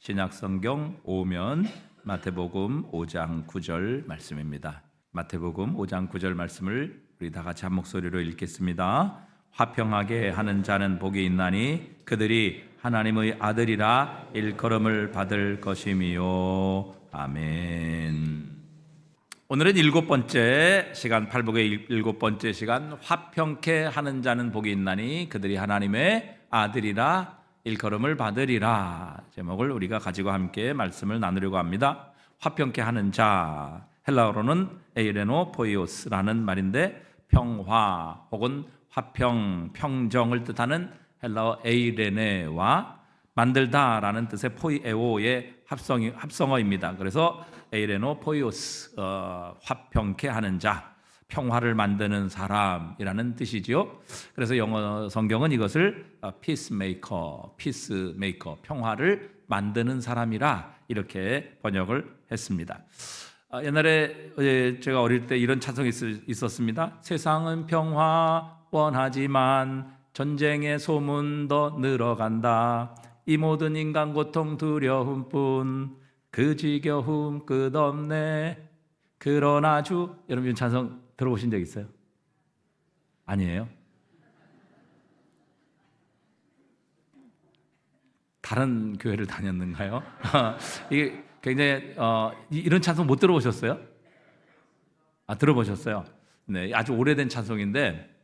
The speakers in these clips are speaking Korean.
신약성경 오면 마태복음 5장 9절 말씀입니다. 마태복음 5장 9절 말씀을 우리 다 같이 한 목소리로 읽겠습니다. 화평하게 하는 자는 복이 있나니 그들이 하나님의 아들이라 일컬음을 받을 것이미요. 아멘. 오늘은 7번째 시간, 팔복의 7번째 시간, 화평케 하는 자는 복이 있나니 그들이 하나님의 아들이라 일컬음을 받으리라, 제목을 우리가 가지고 함께 말씀을 나누려고 합니다. 화평케 하는 자, 헬라어로는 에이레노 포이오스라는 말인데 평화 혹은 화평, 평정을 뜻하는 헬라어 에이레네와 만들다라는 뜻의 포이에오의 합성어입니다. 그래서 에이레노 포이오스, 화평케 하는 자, 평화를 만드는 사람이라는 뜻이지요. 그래서 영어 성경은 이것을 peacemaker, 평화를 만드는 사람이라 이렇게 번역을 했습니다. 옛날에 제가 어릴 때 이런 찬송이 있었습니다. 세상은 평화 원하지만 전쟁의 소문 더 늘어간다. 이 모든 인간 고통 두려움뿐 그 지겨움 끝없네. 그러나 주, 여러분 찬송 들어보신 적 있어요? 아니에요? 다른 교회를 다녔는가요? 이게 굉장히 이런 찬송 못 들어보셨어요? 들어보셨어요? 네, 아주 오래된 찬송인데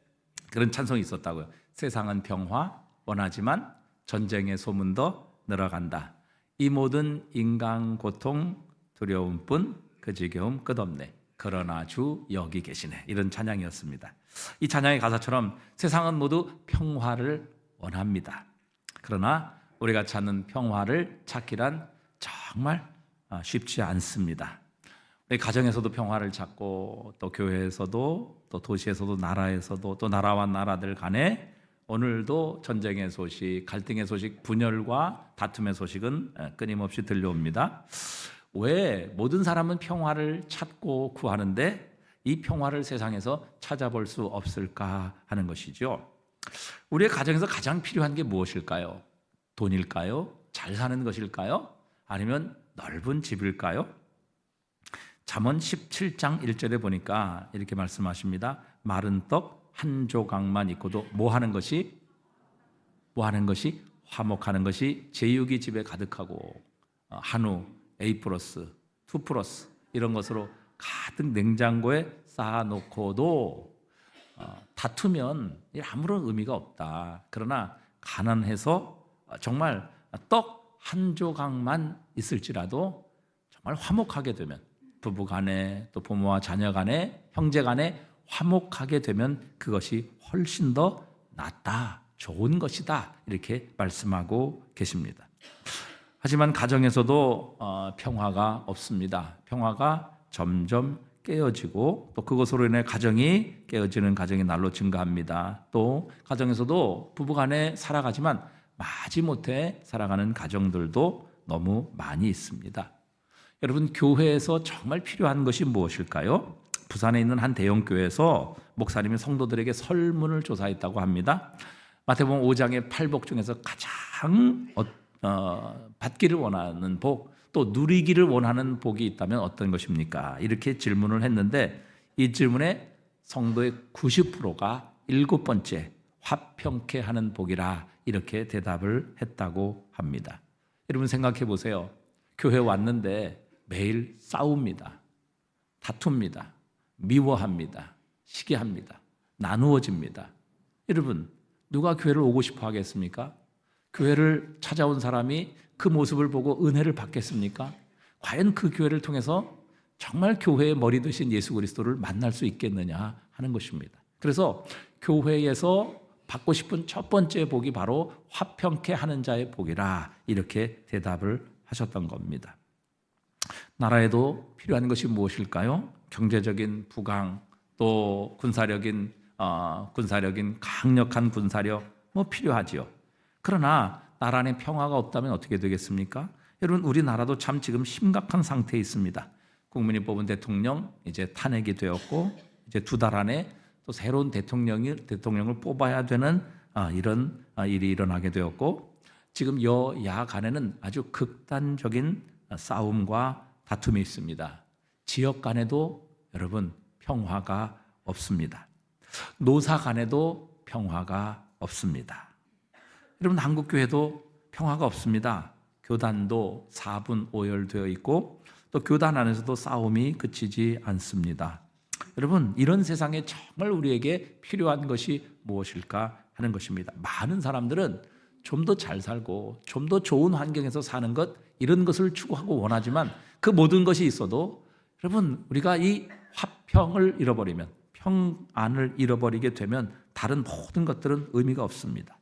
그런 찬송이 있었다고요. 세상은 평화 원하지만 전쟁의 소문도 늘어간다. 이 모든 인간 고통 두려움뿐 그 지겨움 끝없네. 그러나 주 여기 계시네. 이런 찬양이었습니다. 이 찬양의 가사처럼 세상은 모두 평화를 원합니다. 그러나 우리가 찾는 평화를 찾기란 정말 쉽지 않습니다. 우리 가정에서도 평화를 찾고 또 교회에서도 또 도시에서도 나라에서도 또 나라와 나라들 간에 오늘도 전쟁의 소식, 갈등의 소식, 분열과 다툼의 소식은 끊임없이 들려옵니다. 왜 모든 사람은 평화를 찾고 구하는데 이 평화를 세상에서 찾아볼 수 없을까 하는 것이죠. 우리의 가정에서 가장 필요한 게 무엇일까요? 돈일까요? 잘 사는 것일까요? 아니면 넓은 집일까요? 잠언 17장 1절에 보니까 이렇게 말씀하십니다. 마른 떡 한 조각만 있고도 뭐 하는 것이 화목하는 것이 제육이 집에 가득하고 한우 A+, 2+ 이런 것으로 가득 냉장고에 쌓아놓고도 다투면 아무런 의미가 없다. 그러나 가난해서 정말 떡 한 조각만 있을지라도 정말 화목하게 되면 부부 간에 또 부모와 자녀 간에 형제 간에 화목하게 되면 그것이 훨씬 더 낫다, 좋은 것이다 이렇게 말씀하고 계십니다. 하지만 가정에서도 평화가 없습니다. 평화가 점점 깨어지고 또 그것으로 인해 가정이 깨어지는 가정이 날로 증가합니다. 또 가정에서도 부부간에 살아가지만 마지못해 살아가는 가정들도 너무 많이 있습니다. 여러분, 교회에서 정말 필요한 것이 무엇일까요? 부산에 있는 한 대형 교회에서 목사님이 성도들에게 설문을 조사했다고 합니다. 마태복음 5장의 8복 중에서 가장 받기를 원하는 복, 또 누리기를 원하는 복이 있다면 어떤 것입니까? 이렇게 질문을 했는데 이 질문에 성도의 90%가 7번째 화평케 하는 복이라 이렇게 대답을 했다고 합니다. 여러분 생각해 보세요. 교회 왔는데 매일 싸웁니다. 다툽니다. 미워합니다. 시기합니다. 나누어집니다. 여러분, 누가 교회를 오고 싶어 하겠습니까? 교회를 찾아온 사람이 그 모습을 보고 은혜를 받겠습니까? 과연 그 교회를 통해서 정말 교회의 머리 되신 예수 그리스도를 만날 수 있겠느냐 하는 것입니다. 그래서 교회에서 받고 싶은 첫 번째 복이 바로 화평케 하는 자의 복이라 이렇게 대답을 하셨던 겁니다. 나라에도 필요한 것이 무엇일까요? 경제적인 부강, 또 군사력인 강력한 군사력 필요하지요. 그러나 나라 안에 평화가 없다면 어떻게 되겠습니까? 여러분, 우리나라도 참 지금 심각한 상태에 있습니다. 국민이 뽑은 대통령 이제 탄핵이 되었고 이제 2달 안에 또 새로운 대통령을 뽑아야 되는 이런 일이 일어나게 되었고 지금 여야 간에는 아주 극단적인 싸움과 다툼이 있습니다. 지역 간에도 여러분 평화가 없습니다. 노사 간에도 평화가 없습니다. 여러분 한국교회도 평화가 없습니다. 교단도 4분 오열되어 있고 또 교단 안에서도 싸움이 그치지 않습니다. 여러분 이런 세상에 정말 우리에게 필요한 것이 무엇일까 하는 것입니다. 많은 사람들은 좀 더 잘 살고 좀 더 좋은 환경에서 사는 것 이런 것을 추구하고 원하지만 그 모든 것이 있어도 여러분 우리가 이 화평을 잃어버리면 평안을 잃어버리게 되면 다른 모든 것들은 의미가 없습니다.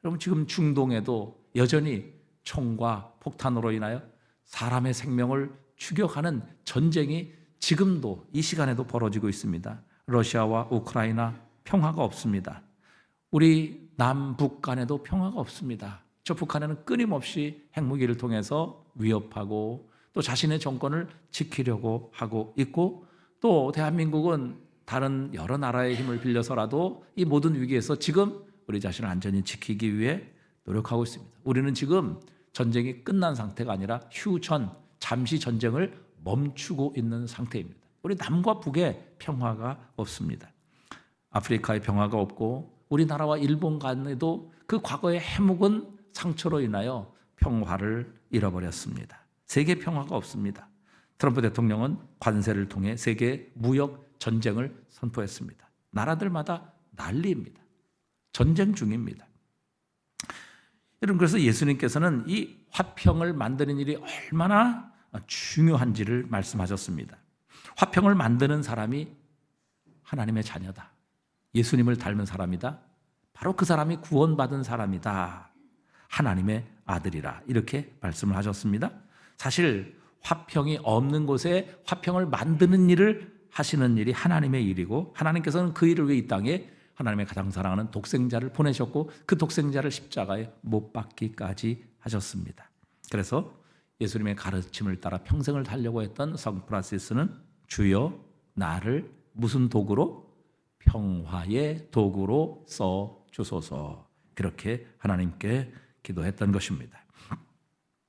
여러분 지금 중동에도 여전히 총과 폭탄으로 인하여 사람의 생명을 추격하는 전쟁이 지금도 이 시간에도 벌어지고 있습니다. 러시아와 우크라이나 평화가 없습니다. 우리 남북 간에도 평화가 없습니다. 저 북한에는 끊임없이 핵무기를 통해서 위협하고 또 자신의 정권을 지키려고 하고 있고 또 대한민국은 다른 여러 나라의 힘을 빌려서라도 이 모든 위기에서 지금 우리 자신을 안전히 지키기 위해 노력하고 있습니다. 우리는 지금 전쟁이 끝난 상태가 아니라 휴전, 잠시 전쟁을 멈추고 있는 상태입니다. 우리 남과 북의 평화가 없습니다. 아프리카의 평화가 없고 우리나라와 일본 간에도 그 과거의 해묵은 상처로 인하여 평화를 잃어버렸습니다. 세계 평화가 없습니다. 트럼프 대통령은 관세를 통해 세계 무역 전쟁을 선포했습니다. 나라들마다 난리입니다. 전쟁 중입니다. 여러분 그래서 예수님께서는 이 화평을 만드는 일이 얼마나 중요한지를 말씀하셨습니다. 화평을 만드는 사람이 하나님의 자녀다. 예수님을 닮은 사람이다. 바로 그 사람이 구원받은 사람이다. 하나님의 아들이라 이렇게 말씀을 하셨습니다. 사실 화평이 없는 곳에 화평을 만드는 일을 하시는 일이 하나님의 일이고 하나님께서는 그 일을 위해 이 땅에 하나님의 가장 사랑하는 독생자를 보내셨고 그 독생자를 십자가에 못 박기까지 하셨습니다. 그래서 예수님의 가르침을 따라 평생을 살려고 했던 성 프란시스는 주여 나를 무슨 도구로? 평화의 도구로 써 주소서. 그렇게 하나님께 기도했던 것입니다.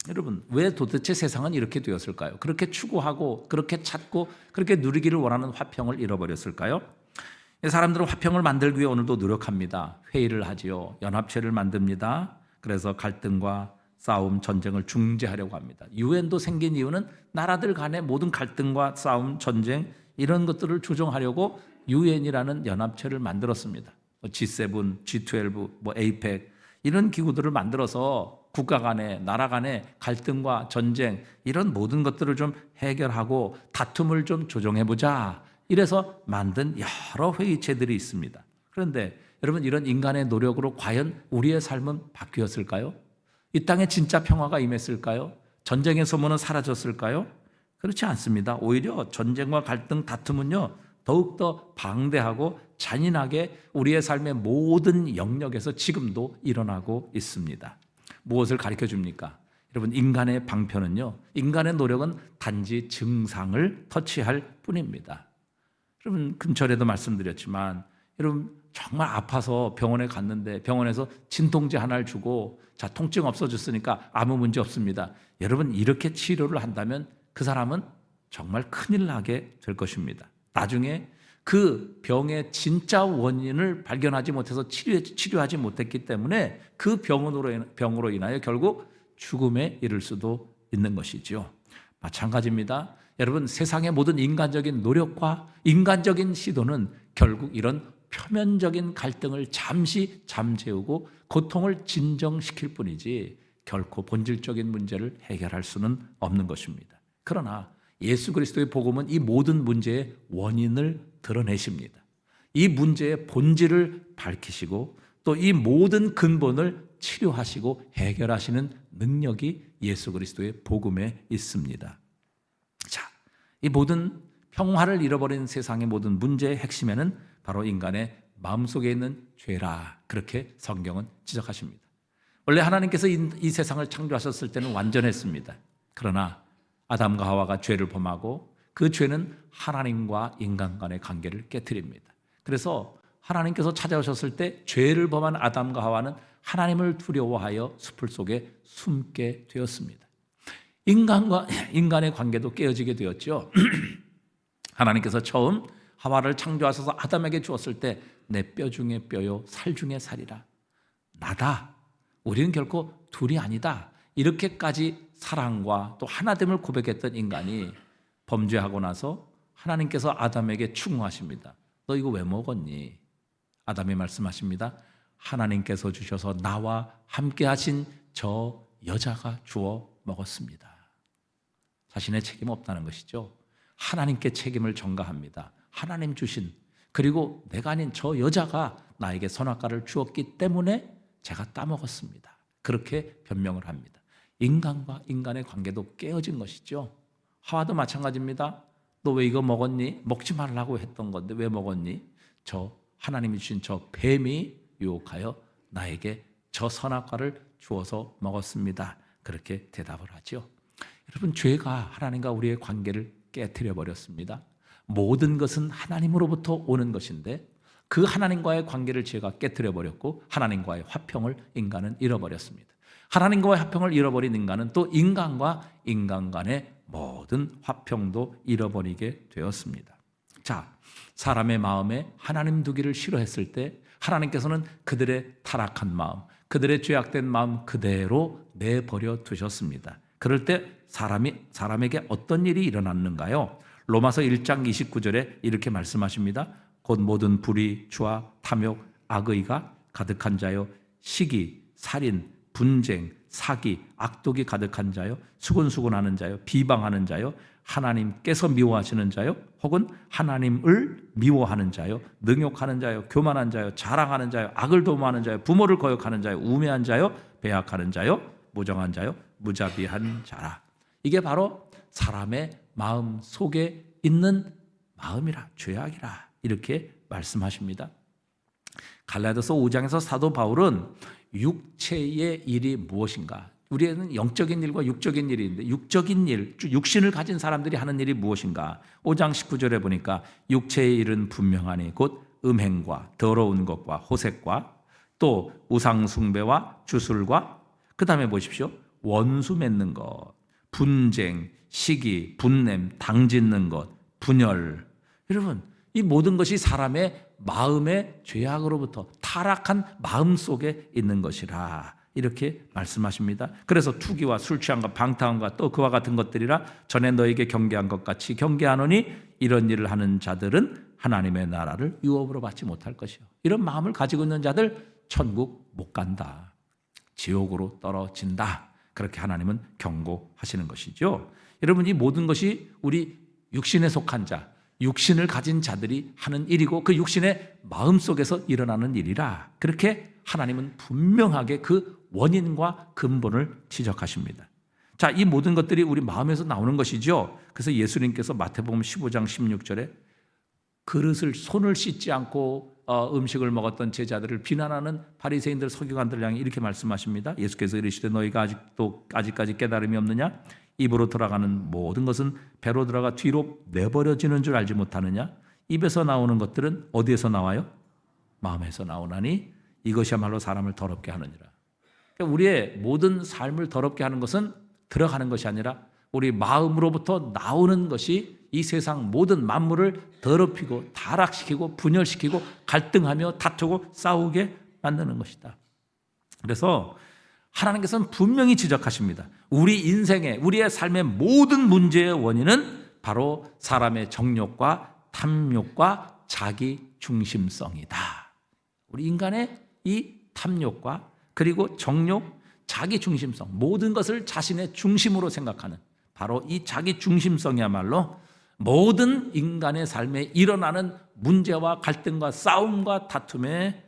여러분 왜 도대체 세상은 이렇게 되었을까요? 그렇게 추구하고 그렇게 찾고 그렇게 누리기를 원하는 화평을 잃어버렸을까요? 사람들은 화평을 만들기 위해 오늘도 노력합니다. 회의를 하지요. 연합체를 만듭니다. 그래서 갈등과 싸움, 전쟁을 중재하려고 합니다. 유엔도 생긴 이유는 나라들 간의 모든 갈등과 싸움, 전쟁 이런 것들을 조정하려고 유엔이라는 연합체를 만들었습니다. G7, G12, APEC 이런 기구들을 만들어서 국가 간의 나라 간의 갈등과 전쟁 이런 모든 것들을 좀 해결하고 다툼을 좀 조정해보자 이래서 만든 여러 회의체들이 있습니다. 그런데 여러분 이런 인간의 노력으로 과연 우리의 삶은 바뀌었을까요? 이 땅에 진짜 평화가 임했을까요? 전쟁의 소문은 사라졌을까요? 그렇지 않습니다. 오히려 전쟁과 갈등, 다툼은요 더욱더 방대하고 잔인하게 우리의 삶의 모든 영역에서 지금도 일어나고 있습니다. 무엇을 가르쳐 줍니까? 여러분 인간의 방편은요 인간의 노력은 단지 증상을 터치할 뿐입니다. 여러분 근처에도 말씀드렸지만 여러분 정말 아파서 병원에 갔는데 병원에서 진통제 하나를 주고 자 통증 없어졌으니까 아무 문제 없습니다. 여러분 이렇게 치료를 한다면 그 사람은 정말 큰일 나게 될 것입니다. 나중에 그 병의 진짜 원인을 발견하지 못해서 치료하지 못했기 때문에 그 병으로 인하여 결국 죽음에 이를 수도 있는 것이죠. 마찬가지입니다. 여러분 세상의 모든 인간적인 노력과 인간적인 시도는 결국 이런 표면적인 갈등을 잠시 잠재우고 고통을 진정시킬 뿐이지 결코 본질적인 문제를 해결할 수는 없는 것입니다. 그러나 예수 그리스도의 복음은 이 모든 문제의 원인을 드러내십니다. 이 문제의 본질을 밝히시고 또 이 모든 근본을 치료하시고 해결하시는 능력이 예수 그리스도의 복음에 있습니다. 자, 이 모든 평화를 잃어버린 세상의 모든 문제의 핵심에는 바로 인간의 마음속에 있는 죄라 그렇게 성경은 지적하십니다. 원래 하나님께서 이 세상을 창조하셨을 때는 완전했습니다. 그러나 아담과 하와가 죄를 범하고 그 죄는 하나님과 인간 간의 관계를 깨트립니다. 그래서 하나님께서 찾아오셨을 때 죄를 범한 아담과 하와는 하나님을 두려워하여 숲을 속에 숨게 되었습니다. 인간과 인간의 관계도 깨어지게 되었죠. 하나님께서 처음 하와를 창조하셔서 아담에게 주었을 때 내 뼈 중에 뼈요 살 중에 살이라. 나다. 우리는 결코 둘이 아니다. 이렇게까지 사랑과 또 하나됨을 고백했던 인간이 범죄하고 나서 하나님께서 아담에게 충고하십니다. 너 이거 왜 먹었니? 아담이 말씀하십니다. 하나님께서 주셔서 나와 함께 하신 저 여자가 주어 먹었습니다. 자신의 책임 없다는 것이죠. 하나님께 책임을 전가합니다. 하나님 주신, 그리고 내가 아닌 저 여자가 나에게 선악과를 주었기 때문에 제가 따먹었습니다. 그렇게 변명을 합니다. 인간과 인간의 관계도 깨어진 것이죠. 하와도 마찬가지입니다. 너 왜 이거 먹었니? 먹지 말라고 했던 건데 왜 먹었니? 저 하나님이 주신 저 뱀이 유혹하여 나에게 저 선악과를 주어서 먹었습니다. 그렇게 대답을 하죠. 여러분, 죄가 하나님과 우리의 관계를 깨뜨려 버렸습니다. 모든 것은 하나님으로부터 오는 것인데 그 하나님과의 관계를 죄가 깨뜨려 버렸고 하나님과의 화평을 인간은 잃어버렸습니다. 하나님과의 화평을 잃어버린 인간은 또 인간과 인간 간의 모든 화평도 잃어버리게 되었습니다. 자, 사람의 마음에 하나님 두기를 싫어했을 때 하나님께서는 그들의 타락한 마음, 그들의 죄악된 마음 그대로 내버려 두셨습니다. 그럴 때 사람에게 어떤 일이 일어났는가요? 로마서 1장 29절에 이렇게 말씀하십니다. 곧 모든 불의, 추와, 탐욕, 악의가 가득한 자요, 시기, 살인, 분쟁, 사기, 악독이 가득한 자요, 수군수군하는 자요, 비방하는 자요, 하나님께서 미워하시는 자요, 혹은 하나님을 미워하는 자요, 능욕하는 자요, 교만한 자요, 자랑하는 자요, 악을 도모하는 자요, 부모를 거역하는 자요, 우매한 자요, 배약하는 자요, 무정한 자요, 무자비한 자라. 이게 바로 사람의 마음 속에 있는 마음이라, 죄악이라 이렇게 말씀하십니다. 갈라디아서 5장에서 사도 바울은 육체의 일이 무엇인가? 우리에는 영적인 일과 육적인 일이 있는데 육적인 일, 육신을 가진 사람들이 하는 일이 무엇인가? 5장 19절에 보니까 육체의 일은 분명하니 곧 음행과 더러운 것과 호색과 또 우상 숭배와 주술과 그 다음에 보십시오. 원수 맺는 것, 분쟁, 시기, 분냄, 당짓는 것, 분열. 여러분, 이 모든 것이 사람의 마음의 죄악으로부터 타락한 마음 속에 있는 것이라 이렇게 말씀하십니다. 그래서 투기와 술 취함과 방탕함과 또 그와 같은 것들이라 전에 너에게 경계한 것 같이 경계하노니 이런 일을 하는 자들은 하나님의 나라를 유업으로 받지 못할 것이요. 이런 마음을 가지고 있는 자들 천국 못 간다. 지옥으로 떨어진다. 그렇게 하나님은 경고하시는 것이죠. 여러분, 이 모든 것이 우리 육신에 속한 자, 육신을 가진 자들이 하는 일이고 그 육신의 마음속에서 일어나는 일이라 그렇게 하나님은 분명하게 그 원인과 근본을 지적하십니다. 자, 이 모든 것들이 우리 마음에서 나오는 것이죠. 그래서 예수님께서 마태복음 15장 16절에 그릇을 손을 씻지 않고 음식을 먹었던 제자들을 비난하는 바리새인들 서기관들 향해 이렇게 말씀하십니다. 예수께서 이르시되 너희가 아직까지 깨달음이 없느냐? 입으로 들어가는 모든 것은 배로 들어가 뒤로 내버려지는 줄 알지 못하느냐? 입에서 나오는 것들은 어디에서 나와요? 마음에서 나오나니 이것이야말로 사람을 더럽게 하느니라. 그러니까 우리의 모든 삶을 더럽게 하는 것은 들어가는 것이 아니라 우리 마음으로부터 나오는 것이 이 세상 모든 만물을 더럽히고 타락시키고 분열시키고 갈등하며 다투고 싸우게 만드는 것이다. 그래서 하나님께서는 분명히 지적하십니다. 우리 인생의, 우리의 삶의 모든 문제의 원인은 바로 사람의 정욕과 탐욕과 자기 중심성이다. 우리 인간의 이 탐욕과 그리고 정욕, 자기 중심성, 모든 것을 자신의 중심으로 생각하는 바로 이 자기 중심성이야말로 모든 인간의 삶에 일어나는 문제와 갈등과 싸움과 다툼의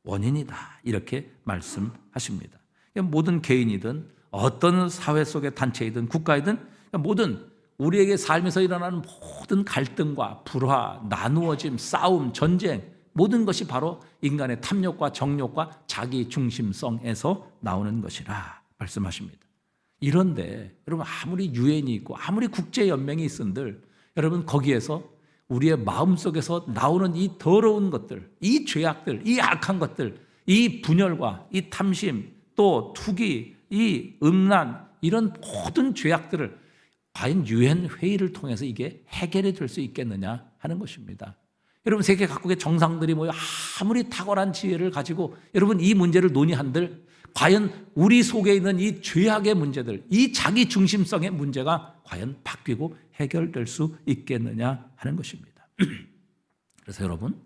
원인이다. 이렇게 말씀하십니다. 모든 개인이든 어떤 사회 속의 단체이든 국가이든 모든 우리에게 삶에서 일어나는 모든 갈등과 불화, 나누어짐, 싸움, 전쟁 모든 것이 바로 인간의 탐욕과 정욕과 자기 중심성에서 나오는 것이라 말씀하십니다. 이런데 여러분 아무리 유엔이 있고 아무리 국제연맹이 있은들 여러분 거기에서 우리의 마음속에서 나오는 이 더러운 것들, 이 죄악들, 이 악한 것들 이 분열과 이 탐심, 또 투기, 이 음란, 이런 모든 죄악들을 과연 유엔 회의를 통해서 이게 해결이 될 수 있겠느냐 하는 것입니다. 여러분, 세계 각국의 정상들이 모여 아무리 탁월한 지혜를 가지고 여러분 이 문제를 논의한들 과연 우리 속에 있는 이 죄악의 문제들, 이 자기 중심성의 문제가 과연 바뀌고 해결될 수 있겠느냐 하는 것입니다. 그래서 여러분,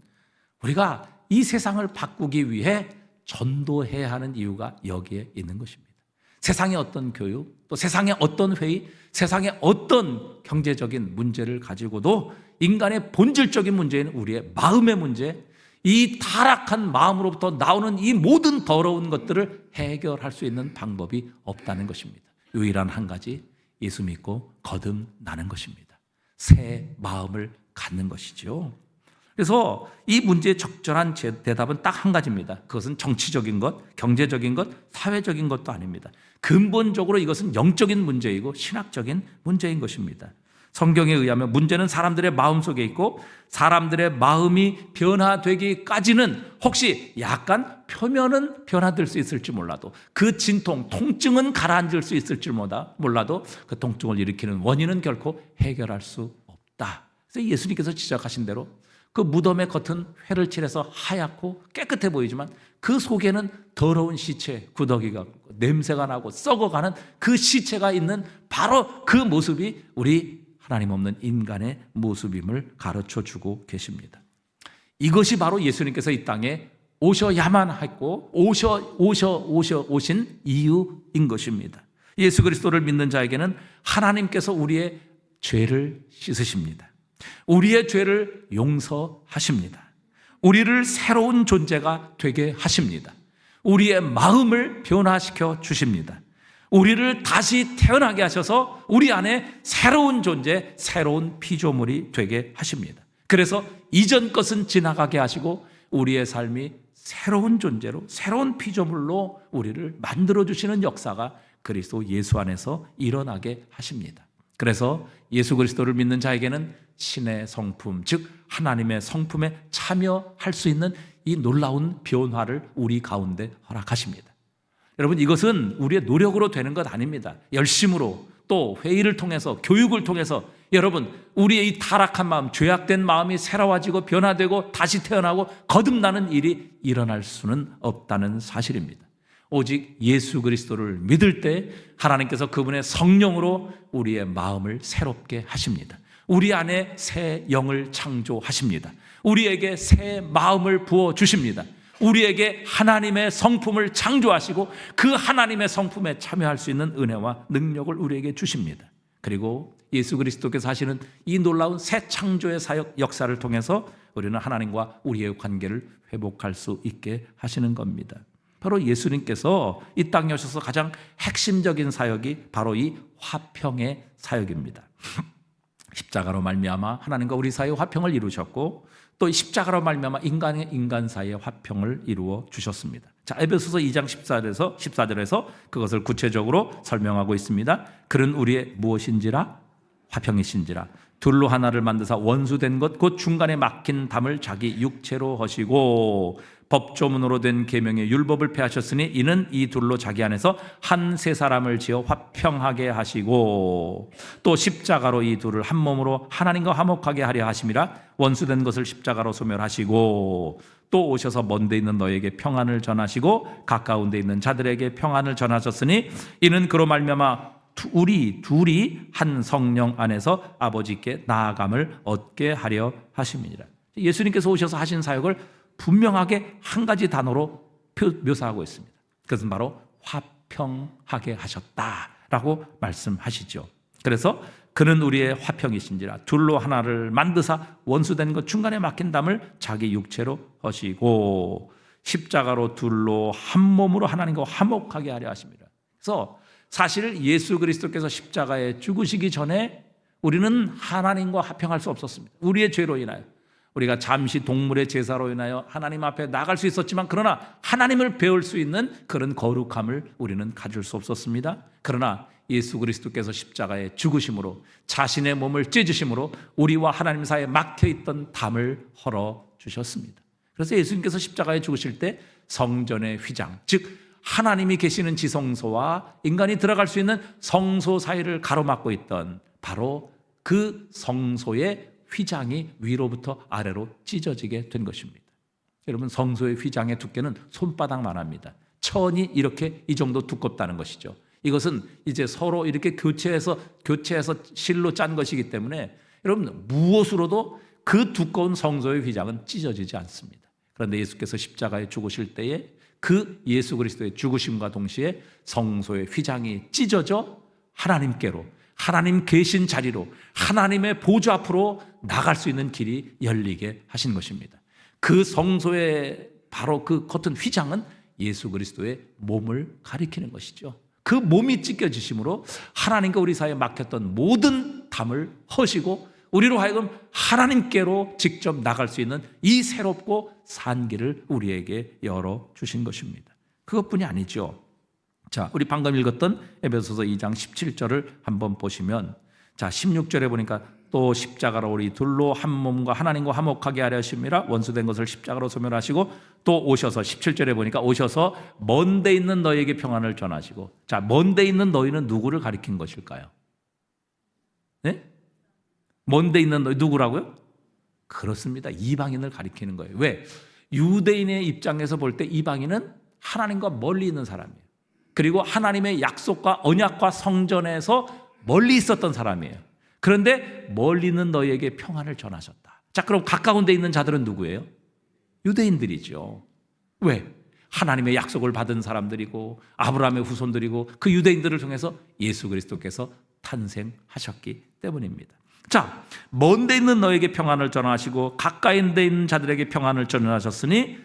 우리가 이 세상을 바꾸기 위해 전도해야 하는 이유가 여기에 있는 것입니다. 세상의 어떤 교육, 또 세상의 어떤 회의, 세상의 어떤 경제적인 문제를 가지고도 인간의 본질적인 문제인 우리의 마음의 문제, 이 타락한 마음으로부터 나오는 이 모든 더러운 것들을 해결할 수 있는 방법이 없다는 것입니다. 유일한 한 가지, 예수 믿고 거듭나는 것입니다. 새 마음을 갖는 것이죠. 그래서 이 문제의 적절한 대답은 딱 한 가지입니다. 그것은 정치적인 것, 경제적인 것, 사회적인 것도 아닙니다. 근본적으로 이것은 영적인 문제이고 신학적인 문제인 것입니다. 성경에 의하면 문제는 사람들의 마음 속에 있고 사람들의 마음이 변화되기까지는 혹시 약간 표면은 변화될 수 있을지 몰라도 그 진통, 통증은 가라앉을 수 있을지 몰라도 그 통증을 일으키는 원인은 결코 해결할 수 없다. 그래서 예수님께서 지적하신 대로 그 무덤의 겉은 회를 칠해서 하얗고 깨끗해 보이지만 그 속에는 더러운 시체, 구더기가 냄새가 나고 썩어가는 그 시체가 있는 바로 그 모습이 우리 하나님 없는 인간의 모습임을 가르쳐주고 계십니다. 이것이 바로 예수님께서 이 땅에 오셔야만 했고 오신 이유인 것입니다. 예수 그리스도를 믿는 자에게는 하나님께서 우리의 죄를 씻으십니다. 우리의 죄를 용서하십니다. 우리를 새로운 존재가 되게 하십니다. 우리의 마음을 변화시켜 주십니다. 우리를 다시 태어나게 하셔서 우리 안에 새로운 존재, 새로운 피조물이 되게 하십니다. 그래서 이전 것은 지나가게 하시고 우리의 삶이 새로운 존재로, 새로운 피조물로 우리를 만들어주시는 역사가 그리스도 예수 안에서 일어나게 하십니다. 그래서 예수 그리스도를 믿는 자에게는 신의 성품, 즉 하나님의 성품에 참여할 수 있는 이 놀라운 변화를 우리 가운데 허락하십니다. 여러분, 이것은 우리의 노력으로 되는 것 아닙니다. 열심으로, 또 회의를 통해서, 교육을 통해서 여러분, 우리의 이 타락한 마음, 죄악된 마음이 새로워지고 변화되고 다시 태어나고 거듭나는 일이 일어날 수는 없다는 사실입니다. 오직 예수 그리스도를 믿을 때 하나님께서 그분의 성령으로 우리의 마음을 새롭게 하십니다. 우리 안에 새 영을 창조하십니다. 우리에게 새 마음을 부어주십니다. 우리에게 하나님의 성품을 창조하시고 그 하나님의 성품에 참여할 수 있는 은혜와 능력을 우리에게 주십니다. 그리고 예수 그리스도께서 하시는 이 놀라운 새 창조의 사역 역사를 통해서 우리는 하나님과 우리의 관계를 회복할 수 있게 하시는 겁니다. 바로 예수님께서 이 땅에 오셔서 가장 핵심적인 사역이 바로 이 화평의 사역입니다. 십자가로 말미암아 하나님과 우리 사이의 화평을 이루셨고 또 십자가로 말미암아 인간의 인간 사이의 화평을 이루어 주셨습니다. 자, 에베소서 2장 14절에서 그것을 구체적으로 설명하고 있습니다. 그는 우리의 무엇인지라 화평이신지라 둘로 하나를 만드사 원수된 것 곧 중간에 막힌 담을 자기 육체로 하시고 법조문으로 된 계명의 율법을 폐하셨으니 이는 이 둘로 자기 안에서 한 세 사람을 지어 화평하게 하시고 또 십자가로 이 둘을 한 몸으로 하나님과 화목하게 하려 하심이라 원수된 것을 십자가로 소멸하시고 또 오셔서 먼 데 있는 너에게 평안을 전하시고 가까운 데 있는 자들에게 평안을 전하셨으니 이는 그로 말미암아 우리 둘이 한 성령 안에서 아버지께 나아감을 얻게 하려 하심이니라. 예수님께서 오셔서 하신 사역을 분명하게 한 가지 단어로 묘사하고 있습니다. 그것은 바로 화평하게 하셨다라고 말씀하시죠. 그래서 그는 우리의 화평이신지라 둘로 하나를 만드사 원수된 것 중간에 막힌 담을 자기 육체로 하시고 십자가로 둘로 한 몸으로 하나님과 화목하게 하려 하십니다. 그래서 사실 예수 그리스도께서 십자가에 죽으시기 전에 우리는 하나님과 화평할 수 없었습니다. 우리의 죄로 인하여 우리가 잠시 동물의 제사로 인하여 하나님 앞에 나갈 수 있었지만 그러나 하나님을 배울 수 있는 그런 거룩함을 우리는 가질 수 없었습니다. 그러나 예수 그리스도께서 십자가에 죽으심으로 자신의 몸을 찢으심으로 우리와 하나님 사이에 막혀있던 담을 헐어주셨습니다. 그래서 예수님께서 십자가에 죽으실 때 성전의 휘장, 즉 하나님이 계시는 지성소와 인간이 들어갈 수 있는 성소 사이를 가로막고 있던 바로 그 성소의 휘장이 위로부터 아래로 찢어지게 된 것입니다. 여러분, 성소의 휘장의 두께는 손바닥만 합니다. 천이 이렇게 이 정도 두껍다는 것이죠. 이것은 이제 서로 이렇게 교체해서 실로 짠 것이기 때문에 여러분, 무엇으로도 그 두꺼운 성소의 휘장은 찢어지지 않습니다. 그런데 예수께서 십자가에 죽으실 때에 그 예수 그리스도의 죽으심과 동시에 성소의 휘장이 찢어져 하나님께로, 하나님 계신 자리로, 하나님의 보좌 앞으로 나갈 수 있는 길이 열리게 하신 것입니다. 그 성소의 바로 그 겉은 휘장은 예수 그리스도의 몸을 가리키는 것이죠. 그 몸이 찢겨지심으로 하나님과 우리 사이에 막혔던 모든 담을 허시고 우리로 하여금 하나님께로 직접 나갈 수 있는 이 새롭고 산 길을 우리에게 열어주신 것입니다. 그것뿐이 아니죠. 자, 우리 방금 읽었던 에베소서 2장 17절을 한번 보시면, 자, 16절에 보니까 또 십자가로 우리 둘로 한 몸과 하나님과 화목하게 하려 하심이라 원수된 것을 십자가로 소멸하시고, 또 오셔서 17절에 보니까 오셔서 먼데 있는 너희에게 평안을 전하시고. 자, 먼데 있는 너희는 누구를 가리킨 것일까요? 네? 먼데 있는 너희 누구라고요? 그렇습니다. 이방인을 가리키는 거예요. 왜? 유대인의 입장에서 볼 때 이방인은 하나님과 멀리 있는 사람이에요. 그리고 하나님의 약속과 언약과 성전에서 멀리 있었던 사람이에요. 그런데 멀리 있는 너희에게 평안을 전하셨다. 자, 그럼 가까운 데 있는 자들은 누구예요? 유대인들이죠. 왜? 하나님의 약속을 받은 사람들이고 아브라함의 후손들이고 그 유대인들을 통해서 예수 그리스도께서 탄생하셨기 때문입니다. 자, 먼 데 있는 너에게 평안을 전하시고 가까이 데 있는 자들에게 평안을 전하셨으니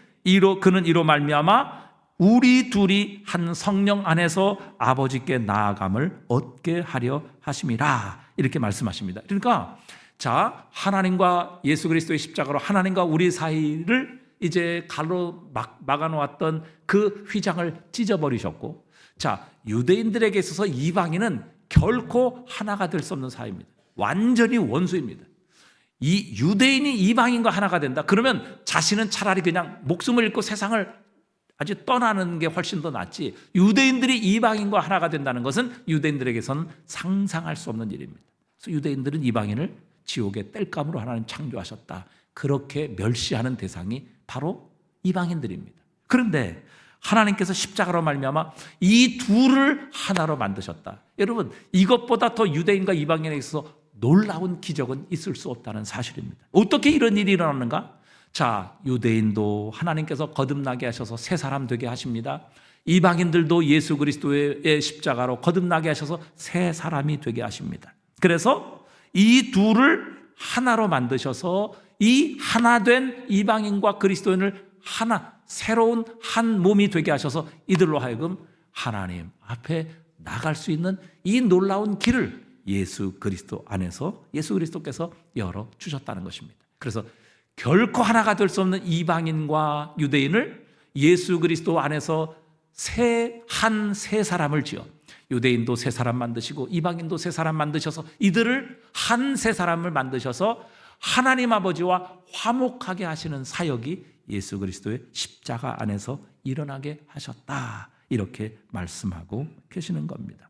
그는 이로 말미암아 우리 둘이 한 성령 안에서 아버지께 나아감을 얻게 하려 하심이라, 이렇게 말씀하십니다. 그러니까 자, 하나님과 예수 그리스도의 십자가로 하나님과 우리 사이를 이제 갈로 막아놓았던 그 휘장을 찢어버리셨고, 자, 유대인들에게 있어서 이방인은 결코 하나가 될 수 없는 사이입니다. 완전히 원수입니다. 이 유대인이 이방인과 하나가 된다 그러면 자신은 차라리 그냥 목숨을 잃고 세상을 아주 떠나는 게 훨씬 더 낫지, 유대인들이 이방인과 하나가 된다는 것은 유대인들에게서는 상상할 수 없는 일입니다. 그래서 유대인들은 이방인을 지옥의 땔감으로 하나님 창조하셨다, 그렇게 멸시하는 대상이 바로 이방인들입니다. 그런데 하나님께서 십자가로 말미암아 이 둘을 하나로 만드셨다. 여러분, 이것보다 더 유대인과 이방인에 있어서 놀라운 기적은 있을 수 없다는 사실입니다. 어떻게 이런 일이 일어나는가? 자, 유대인도 하나님께서 거듭나게 하셔서 새 사람 되게 하십니다. 이방인들도 예수 그리스도의 십자가로 거듭나게 하셔서 새 사람이 되게 하십니다. 그래서 이 둘을 하나로 만드셔서 이 하나된 이방인과 그리스도인을 하나, 새로운 한 몸이 되게 하셔서 이들로 하여금 하나님 앞에 나갈 수 있는 이 놀라운 길을 예수 그리스도 안에서 예수 그리스도께서 열어주셨다는 것입니다. 그래서 결코 하나가 될 수 없는 이방인과 유대인을 예수 그리스도 안에서 새 사람을 지어, 유대인도 새 사람 만드시고 이방인도 새 사람 만드셔서 이들을 한 새 사람을 만드셔서 하나님 아버지와 화목하게 하시는 사역이 예수 그리스도의 십자가 안에서 일어나게 하셨다, 이렇게 말씀하고 계시는 겁니다.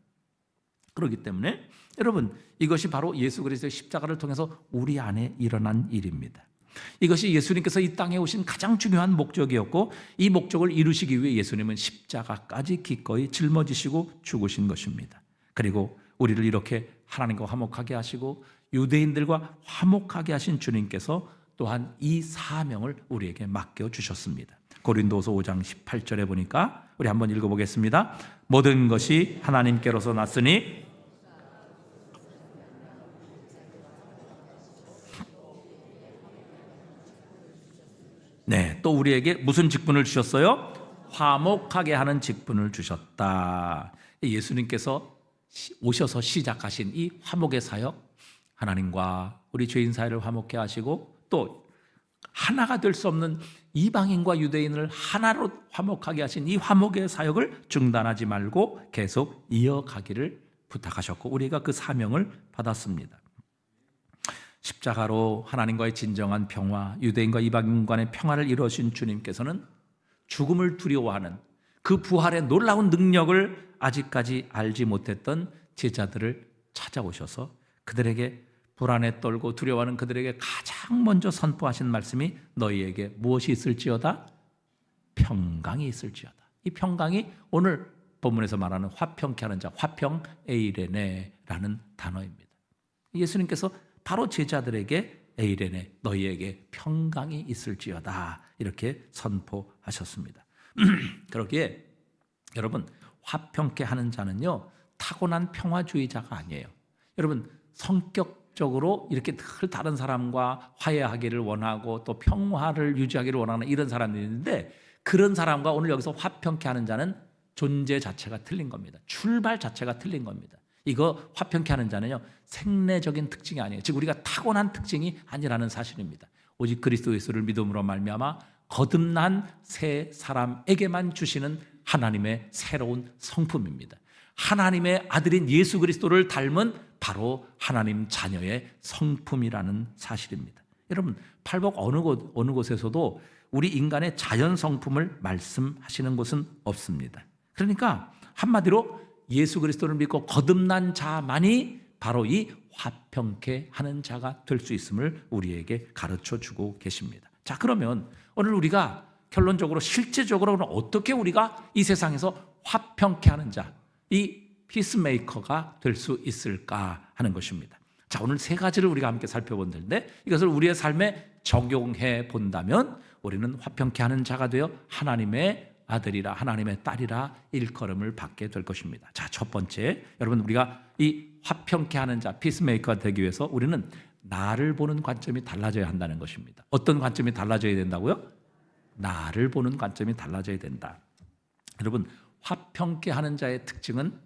그렇기 때문에 여러분, 이것이 바로 예수 그리스도의 십자가를 통해서 우리 안에 일어난 일입니다. 이것이 예수님께서 이 땅에 오신 가장 중요한 목적이었고, 이 목적을 이루시기 위해 예수님은 십자가까지 기꺼이 짊어지시고 죽으신 것입니다. 그리고 우리를 이렇게 하나님과 화목하게 하시고 유대인들과 화목하게 하신 주님께서 또한 이 사명을 우리에게 맡겨주셨습니다. 고린도서 5장 18절에 보니까 우리 한번 읽어보겠습니다. 모든 것이 하나님께로서 났으니 네, 또 우리에게 무슨 직분을 주셨어요? 화목하게 하는 직분을 주셨다. 예수님께서 오셔서 시작하신 이 화목의 사역, 하나님과 우리 죄인 사이를 화목해 하시고 또 하나가 될 수 없는 이방인과 유대인을 하나로 화목하게 하신 이 화목의 사역을 중단하지 말고 계속 이어가기를 부탁하셨고, 우리가 그 사명을 받았습니다. 십자가로 하나님과의 진정한 평화, 유대인과 이방인 간의 평화를 이루신 주님께서는 죽음을 두려워하는 그 부활의 놀라운 능력을 아직까지 알지 못했던 제자들을 찾아오셔서 그들에게 불안에 떨고 두려워하는 그들에게 가장 먼저 선포하신 말씀이 너희에게 무엇이 있을지어다? 평강이 있을지어다. 이 평강이 오늘 본문에서 말하는 화평케 하는 자, 화평 에이레네라는 단어입니다. 예수님께서 바로 제자들에게 에이레네, 너희에게 평강이 있을지어다 이렇게 선포하셨습니다. 그러기에 여러분, 화평케 하는 자는요 타고난 평화주의자가 아니에요. 여러분, 성격적으로 이렇게 늘 다른 사람과 화해하기를 원하고 또 평화를 유지하기를 원하는 이런 사람들이 있는데, 그런 사람과 오늘 여기서 화평케 하는 자는 존재 자체가 틀린 겁니다. 출발 자체가 틀린 겁니다. 이거 화평케 하는 자는요 생내적인 특징이 아니에요. 즉 우리가 타고난 특징이 아니라는 사실입니다. 오직 그리스도 예수를 믿음으로 말미암아 거듭난 새 사람에게만 주시는 하나님의 새로운 성품입니다. 하나님의 아들인 예수 그리스도를 닮은 바로 하나님 자녀의 성품이라는 사실입니다. 여러분, 팔복 어느 곳에서도 우리 인간의 자연 성품을 말씀하시는 곳은 없습니다. 그러니까 한마디로 예수 그리스도를 믿고 거듭난 자만이 바로 이 화평케 하는 자가 될 수 있음을 우리에게 가르쳐 주고 계십니다. 자, 그러면 오늘 우리가 결론적으로 실제적으로는 어떻게 우리가 이 세상에서 화평케 하는 자, 이 피스메이커가 될 수 있을까 하는 것입니다. 자, 오늘 세 가지를 우리가 함께 살펴본 텐데 이것을 우리의 삶에 적용해 본다면 우리는 화평케 하는 자가 되어 하나님의 아들이라 하나님의 딸이라 일컬음을 받게 될 것입니다. 자, 첫 번째, 여러분, 우리가 이 화평케 하는 자, 피스메이커가 되기 위해서 우리는 나를 보는 관점이 달라져야 한다는 것입니다. 어떤 관점이 달라져야 된다고요? 나를 보는 관점이 달라져야 된다. 여러분, 화평케 하는 자의 특징은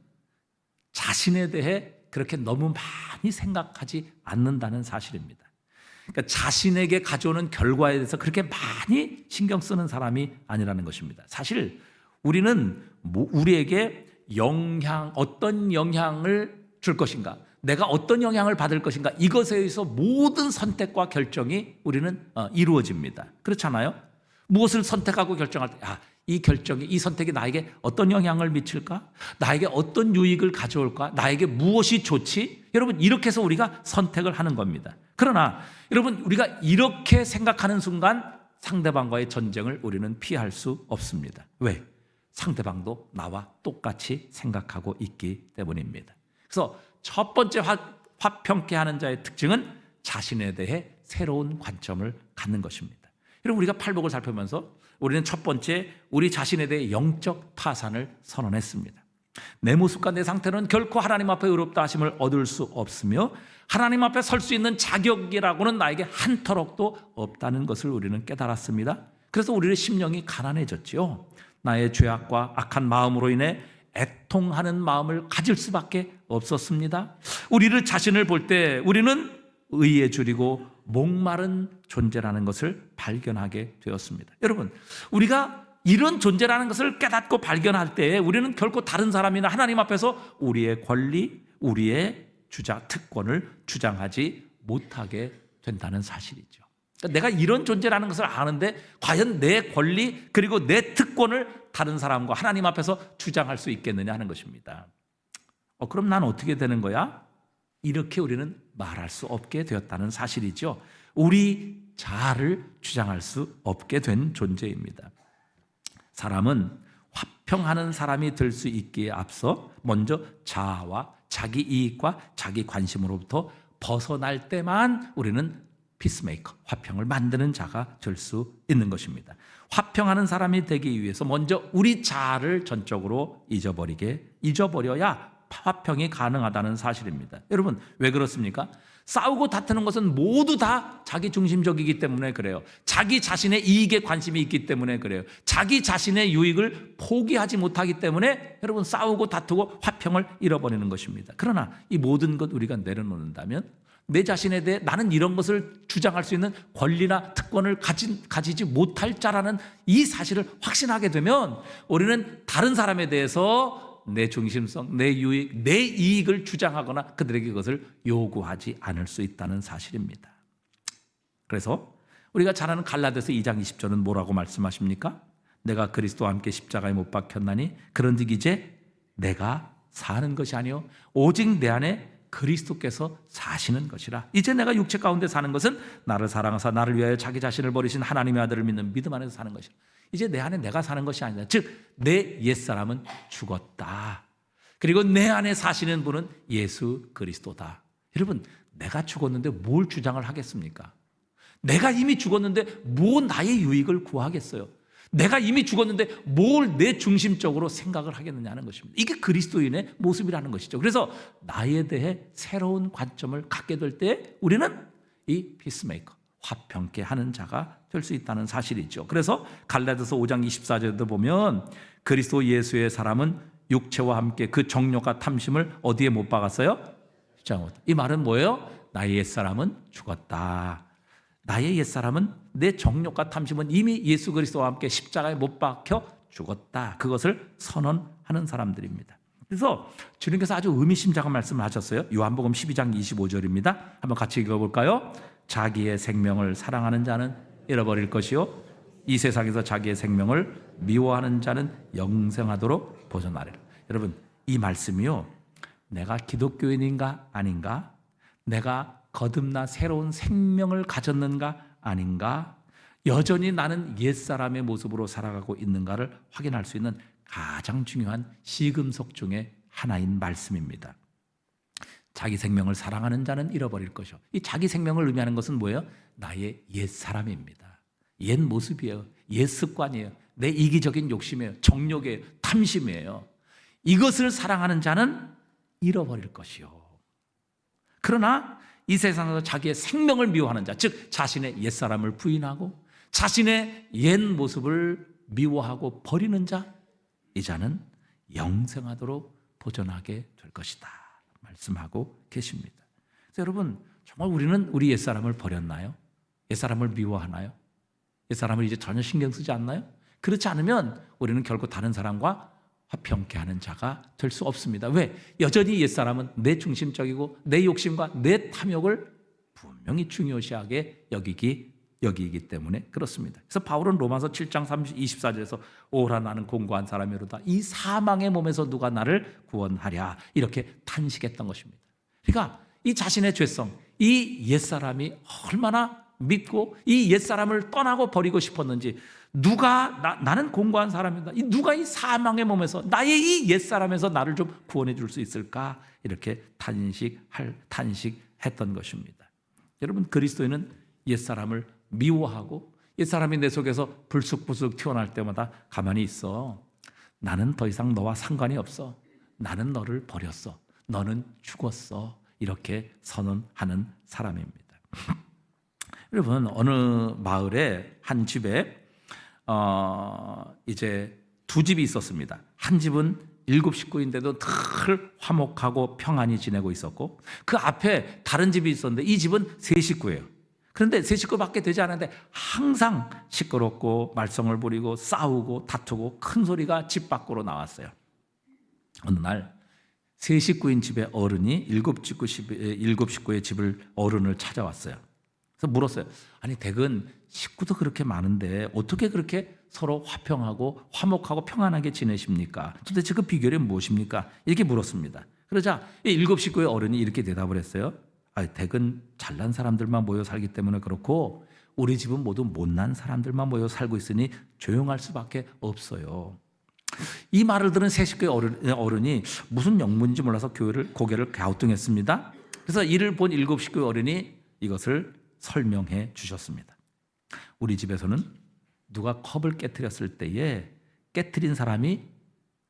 자신에 대해 그렇게 너무 많이 생각하지 않는다는 사실입니다. 그러니까 자신에게 가져오는 결과에 대해서 그렇게 많이 신경 쓰는 사람이 아니라는 것입니다. 사실 우리는 우리에게 어떤 영향을 줄 것인가, 내가 어떤 영향을 받을 것인가, 이것에 의해서 모든 선택과 결정이 우리는 이루어집니다. 그렇잖아요? 무엇을 선택하고 결정할 때 이 결정이, 이 선택이 나에게 어떤 영향을 미칠까? 나에게 어떤 유익을 가져올까? 나에게 무엇이 좋지? 여러분, 이렇게 해서 우리가 선택을 하는 겁니다. 그러나 여러분, 우리가 이렇게 생각하는 순간 상대방과의 전쟁을 우리는 피할 수 없습니다. 왜? 상대방도 나와 똑같이 생각하고 있기 때문입니다. 그래서 첫 번째 화평케 하는 자의 특징은 자신에 대해 새로운 관점을 갖는 것입니다. 여러분, 우리가 팔복을 살펴보면서 우리는 첫 번째, 우리 자신에 대해 영적 파산을 선언했습니다. 내 모습과 내 상태는 결코 하나님 앞에 의롭다 하심을 얻을 수 없으며 하나님 앞에 설 수 있는 자격이라고는 나에게 한터럭도 없다는 것을 우리는 깨달았습니다. 그래서 우리의 심령이 가난해졌죠. 나의 죄악과 악한 마음으로 인해 애통하는 마음을 가질 수밖에 없었습니다. 우리를 자신을 볼 때 우리는 의에 줄이고 목마른 존재라는 것을 발견하게 되었습니다. 여러분, 우리가 이런 존재라는 것을 깨닫고 발견할 때 우리는 결코 다른 사람이나 하나님 앞에서 우리의 권리, 우리의 특권을 주장하지 못하게 된다는 사실이죠. 그러니까 내가 이런 존재라는 것을 아는데 과연 내 권리 그리고 내 특권을 다른 사람과 하나님 앞에서 주장할 수 있겠느냐 하는 것입니다. 그럼 난 어떻게 되는 거야? 이렇게 우리는 말할 수 없게 되었다는 사실이죠. 우리 자아를 주장할 수 없게 된 존재입니다. 사람은 화평하는 사람이 될 수 있기에 앞서 먼저 자아와 자기 이익과 자기 관심으로부터 벗어날 때만 우리는 피스메이커, 화평을 만드는 자가 될 수 있는 것입니다. 화평하는 사람이 되기 위해서 먼저 우리 자아를 전적으로 잊어버려야 화평이 가능하다는 사실입니다. 여러분, 왜 그렇습니까? 싸우고 다투는 것은 모두 다 자기 중심적이기 때문에 그래요. 자기 자신의 이익에 관심이 있기 때문에 그래요. 자기 자신의 유익을 포기하지 못하기 때문에 여러분 싸우고 다투고 화평을 잃어버리는 것입니다. 그러나 이 모든 것 우리가 내려놓는다면 내 자신에 대해 나는 이런 것을 주장할 수 있는 권리나 특권을 가지지 못할 자라는 이 사실을 확신하게 되면 우리는 다른 사람에 대해서 내 중심성, 내 유익, 내 이익을 주장하거나 그들에게 그것을 요구하지 않을 수 있다는 사실입니다. 그래서 우리가 잘 아는 갈라디아서 2장 20절은 뭐라고 말씀하십니까? 내가 그리스도와 함께 십자가에 못 박혔나니 그런즉 이제 내가 사는 것이 아니요 오직 내 안에 그리스도께서 사시는 것이라. 이제 내가 육체 가운데 사는 것은 나를 사랑하사 나를 위하여 자기 자신을 버리신 하나님의 아들을 믿는 믿음 안에서 사는 것이라. 이제 내 안에 내가 사는 것이 아니다. 즉 내 옛사람은 죽었다. 그리고 내 안에 사시는 분은 예수 그리스도다. 여러분, 내가 죽었는데 뭘 주장을 하겠습니까? 내가 이미 죽었는데 뭐 나의 유익을 구하겠어요? 내가 이미 죽었는데 뭘 내 중심적으로 생각을 하겠느냐는 것입니다. 이게 그리스도인의 모습이라는 것이죠. 그래서 나에 대해 새로운 관점을 갖게 될 때 우리는 이 피스메이커, 화평케 하는 자가 될 수 있다는 사실이죠. 그래서 갈라디아서 5장 24절에도 보면 그리스도 예수의 사람은 육체와 함께 그 정욕과 탐심을 어디에 못 박았어요? 이 말은 뭐예요? 나의 옛사람은 죽었다. 나의 옛사람은 내 정욕과 탐심은 이미 예수 그리스도와 함께 십자가에 못 박혀 죽었다. 그것을 선언하는 사람들입니다. 그래서 주님께서 아주 의미심장한 말씀을 하셨어요. 요한복음 12장 25절입니다. 한번 같이 읽어볼까요? 자기의 생명을 사랑하는 자는 잃어버릴 것이요 이 세상에서 자기의 생명을 미워하는 자는 영생하도록 보존하리라. 여러분, 이 말씀이요, 내가 기독교인인가 아닌가, 내가 거듭나 새로운 생명을 가졌는가 아닌가, 여전히 나는 옛사람의 모습으로 살아가고 있는가를 확인할 수 있는 가장 중요한 시금석 중에 하나인 말씀입니다. 자기 생명을 사랑하는 자는 잃어버릴 것이요. 이 자기 생명을 의미하는 것은 뭐예요? 나의 옛사람입니다. 옛 모습이에요. 옛 습관이에요. 내 이기적인 욕심이에요. 정욕이에요. 탐심이에요. 이것을 사랑하는 자는 잃어버릴 것이요. 그러나 이 세상에서 자기의 생명을 미워하는 자, 즉 자신의 옛사람을 부인하고 자신의 옛 모습을 미워하고 버리는 자, 이 자는 영생하도록 보존하게 될 것이다 말씀하고 계십니다. 그래서 여러분, 정말 우리는 우리 옛사람을 버렸나요? 옛사람을 미워하나요? 옛사람을 이제 전혀 신경 쓰지 않나요? 그렇지 않으면 우리는 결코 다른 사람과 화평케 하는 자가 될 수 없습니다. 왜? 여전히 옛사람은 내 중심적이고 내 욕심과 내 탐욕을 분명히 중요시하게 여기기 때문에 그렇습니다. 그래서 바울은 로마서 7장 24절에서 오라 나는 공고한 사람이로다. 이 사망의 몸에서 누가 나를 구원하랴. 이렇게 탄식했던 것입니다. 그러니까 이 자신의 죄성, 이 옛사람이 얼마나 믿고 이 옛사람을 떠나고 버리고 싶었는지, 나는 공고한 사람이다. 누가 이 사망의 몸에서 나의 이 옛사람에서 나를 좀 구원해 줄 수 있을까? 이렇게 탄식했던 것입니다. 여러분, 그리스도인은 옛사람을 미워하고 옛사람이 내 속에서 불쑥불쑥 튀어나올 때마다 가만히 있어. 나는 더 이상 너와 상관이 없어. 나는 너를 버렸어. 너는 죽었어. 이렇게 선언하는 사람입니다. 여러분, 어느 마을에 한 집에 이제 두 집이 있었습니다. 한 집은 7식구인데도 늘 화목하고 평안히 지내고 있었고, 그 앞에 다른 집이 있었는데 이 집은 3식구예요. 그런데 3식구밖에 되지 않았는데 항상 시끄럽고 말썽을 부리고 싸우고 다투고 큰 소리가 집 밖으로 나왔어요. 어느 날 3식구인 집의 어른이 7식구의 집을 어른을 찾아왔어요. 그래서 물었어요. 아니, 댁은 식구도 그렇게 많은데 어떻게 그렇게 서로 화평하고 화목하고 평안하게 지내십니까? 도대체 그 비결이 무엇입니까? 이렇게 물었습니다. 그러자 7식구의 어른이 이렇게 대답을 했어요. 댁은 잘난 사람들만 모여 살기 때문에 그렇고 우리 집은 모두 못난 사람들만 모여 살고 있으니 조용할 수밖에 없어요. 이 말을 들은 3식구의 어른이 무슨 영문인지 몰라서 고개를 갸우뚱했습니다. 그래서 이를 본 7식구의 어른이 이것을 설명해 주셨습니다. 우리 집에서는 누가 컵을 깨트렸을 때에 깨트린 사람이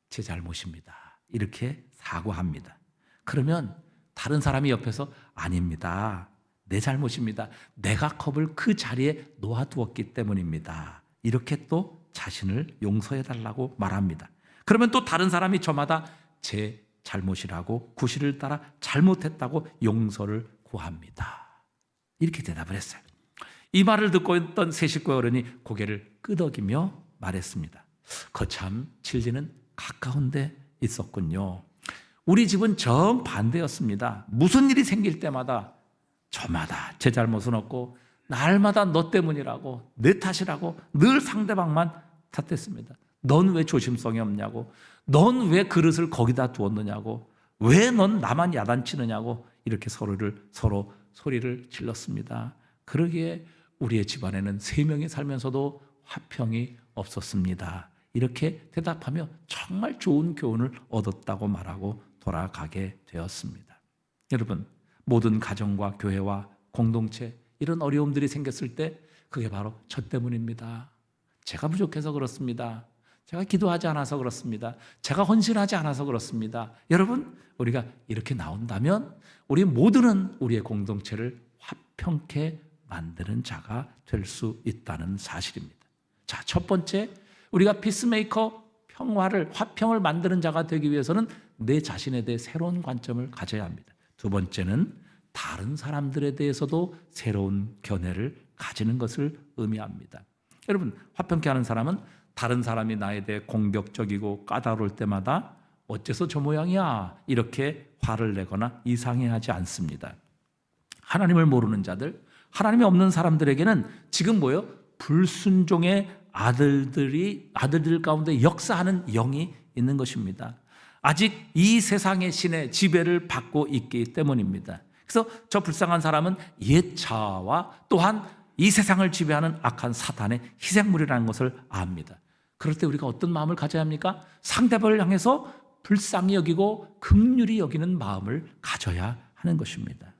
제 잘못입니다. 이렇게 사과합니다. 그러면 다른 사람이 옆에서 아닙니다. 내 잘못입니다. 내가 컵을 그 자리에 놓아두었기 때문입니다. 이렇게 또 자신을 용서해달라고 말합니다. 그러면 또 다른 사람이 저마다 제 잘못이라고 구실을 따라 잘못했다고 용서를 구합니다. 이렇게 대답을 했어요. 이 말을 듣고 있던 3식구의 어른이 고개를 끄덕이며 말했습니다. 거참 진리는 가까운 데 있었군요. 우리 집은 정반대였습니다. 무슨 일이 생길 때마다 저마다 제 잘못은 없고 날마다 너 때문이라고 내 탓이라고 늘 상대방만 탓했습니다. 넌 왜 조심성이 없냐고, 넌 왜 그릇을 거기다 두었느냐고, 왜 넌 나만 야단치느냐고, 이렇게 서로 소리를 질렀습니다. 그러기에 우리의 집안에는 3명이 살면서도 화평이 없었습니다. 이렇게 대답하며 정말 좋은 교훈을 얻었다고 말하고 돌아가게 되었습니다. 여러분, 모든 가정과 교회와 공동체, 이런 어려움들이 생겼을 때 그게 바로 저 때문입니다. 제가 부족해서 그렇습니다. 제가 기도하지 않아서 그렇습니다. 제가 헌신하지 않아서 그렇습니다. 여러분, 우리가 이렇게 나온다면 우리 모두는 우리의 공동체를 화평케 만드는 자가 될 수 있다는 사실입니다. 자, 첫 번째, 우리가 피스메이커, 화평을 만드는 자가 되기 위해서는 내 자신에 대해 새로운 관점을 가져야 합니다. 두 번째는 다른 사람들에 대해서도 새로운 견해를 가지는 것을 의미합니다. 여러분, 화평케 하는 사람은 다른 사람이 나에 대해 공격적이고 까다로울 때마다 어째서 저 모양이야, 이렇게 화를 내거나 이상해하지 않습니다. 하나님을 모르는 자들, 하나님이 없는 사람들에게는 지금 불순종의 아들들 가운데 역사하는 영이 있는 것입니다. 아직 이 세상의 신의 지배를 받고 있기 때문입니다. 그래서 저 불쌍한 사람은 옛 자아와 또한 이 세상을 지배하는 악한 사탄의 희생물이라는 것을 압니다. 그럴 때 우리가 어떤 마음을 가져야 합니까? 상대방을 향해서 불쌍히 여기고 긍휼히 여기는 마음을 가져야 하는 것입니다.